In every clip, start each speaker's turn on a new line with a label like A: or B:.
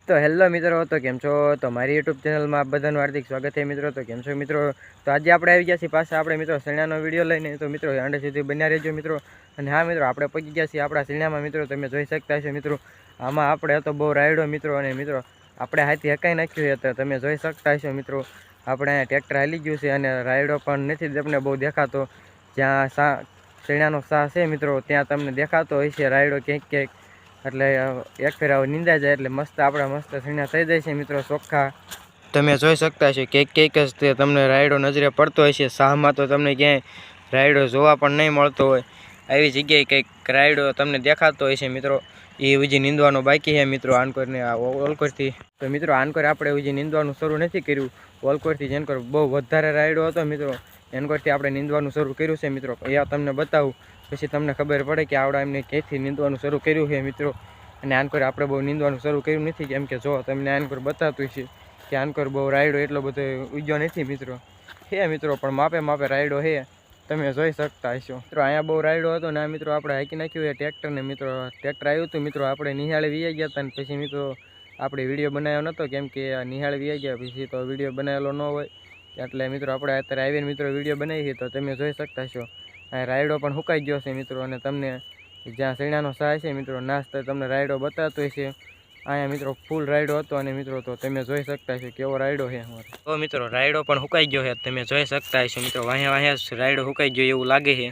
A: તો હેલો મિત્રો, તો કેમ છો? તો મારી યુટ્યુબ ચેનલમાં આપ બધાનું હાર્દિક સ્વાગત છે મિત્રો. તો કેમ છો મિત્રો? તો આજે આપણે આવી ગયા છીએ પાછા આપણે મિત્રો શેણાનો વિડીયો લઈને. તો મિત્રો અંડે સુધી બન્યા રહેજો મિત્રો. અને હા મિત્રો, આપણે પહોંચી ગયા છીએ આપણા શેણામાં મિત્રો. તમે જોઈ શકતા છો મિત્રો, આમાં આપણે તો બહુ રાયડો મિત્રો. અને મિત્રો આપણે હાથી હકાઈ નાખ્યું છે. તમે જોઈ શકતા છો મિત્રો, આપણે અહીંયા ટ્રેક્ટર હાલી ગયું છે અને રાયડો પણ નથી તમને બહુ દેખાતો. જ્યાં શેણાનો સાહ છે મિત્રો, ત્યાં તમને દેખાતો હોય છે રાયડો ક્યાંક ક્યાંક. એટલે એક ફેર નીંદા જાય એટલે મસ્ત આપણા મસ્ત શેણા થઈ જાય છે મિત્રો ચોખ્ખા. તમે જોઈ શકતા છો કે એક જ તે તમને રાયડો નજરે પડતો હોય છે. શાહમાં તો તમને ક્યાંય રાયડો જોવા પણ નહીં મળતો હોય. આવી જગ્યાએ કંઈક રાયડો તમને દેખાતો હોય છે મિત્રો. એ હજી નીંદવાનો બાકી છે મિત્રો. આનકોરને ઓલકોરથી તો મિત્રો આનકોર આપણે હજી નીંદવાનું શરૂ નથી કર્યું. ઓલકોરથી જેનકોર બહુ વધારે રાયડો હતો મિત્રો, એનકોરથી આપણે નીંદવાનું શરૂ કર્યું છે મિત્રો. એ તમને બતાવું પછી તમને ખબર પડે કે આવડા એમને ક્યાંથી નીંદવાનું શરૂ કર્યું છે મિત્રો. અને આનકોર આપણે બહુ નીંદવાનું શરૂ કર્યું નથી, કેમ કે જો તમને આનકોર બતાવતું છે કે આનકોર બહુ રાયડો એટલો બધો ઉગ્યો નથી મિત્રો. હે મિત્રો, પણ માપે માપે રાયડો છે, તમે જોઈ શકતા હશો મિત્રો. અહીંયા બહુ રાયડો હતો ને આ મિત્રો આપણે હાકી નાખ્યું એ ટ્રેક્ટરને મિત્રો. ટ્રેક્ટર આવ્યું હતું મિત્રો, આપણે નિહાળે વી ગયા હતા. અને પછી મિત્રો આપણે વિડીયો બનાવ્યો નહોતો, કેમ કે નિહાળે વી ગયા પછી તો વિડીયો બનાવેલો ન હોય. એટલે મિત્રો આપણે અત્યારે આવીને મિત્રો વિડીયો બનાવી છે. તો તમે જોઈ શકતા છો આ રાયડો પણ સુકાઈ ગયો છે મિત્રો. અને તમને જ્યાં શેણાનો સાહ છે મિત્રો, નાસ્તા તમને રાયડો બતાવતો હોય છે. અહીંયા મિત્રો ફૂલ રાયડો હતો. અને મિત્રો તો તમે જોઈ શકતા છો કેવો રાયડો છે અમારો. તો મિત્રો રાયડો પણ સુકાઈ ગયો છે, તમે જોઈ શકતા છો મિત્રો. વાહ્યા રાયડો સુકાઈ ગયો એવું લાગે છે.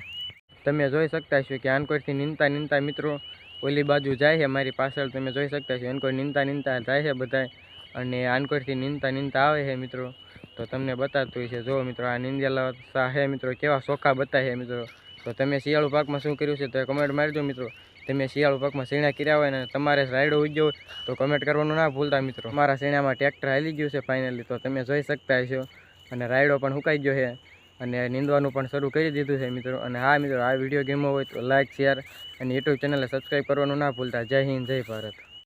A: તમે જોઈ શકતા છો કે આનકોરથી નીંદતા મિત્રો ઓલી બાજુ જાય છે મારી પાછળ. તમે જોઈ શકતા છો એનકોર નીંદતા જાય છે બધા. અને આનકોરથી નીંદતા આવે છે મિત્રો. તો તમને બતાવતું હોય છે. જો મિત્રો આ નીંદેલા સાહ છે મિત્રો, કેવા ચોખ્ખા બતાવે છે મિત્રો. તો તમે શિયાળુ પાકમાં શું કર્યું છે તો કમેન્ટ મારજો મિત્રો. તમે શિયાળુ પાકમાં શેણા કર્યા હોય અને તમારે રાયડો ઉગ્યો હોય તો કમેન્ટ કરવાનું ના ભૂલતા મિત્રો. મારા શેણામાં ટ્રેક્ટર હાલી ગયું છે ફાઇનલી. તો તમે જોઈ શકતા હશો. અને રાયડો પણ સુકાઈ ગયો છે અને નીંદવાનું પણ શરૂ કરી દીધું છે મિત્રો. અને હા મિત્રો, આ વિડીયો ગમ્યો હોય તો લાઇક, શેર અને યુટ્યુબ ચેનલને સબસ્ક્રાઈબ કરવાનું ના ભૂલતા. જય હિન્દ, જય ભારત.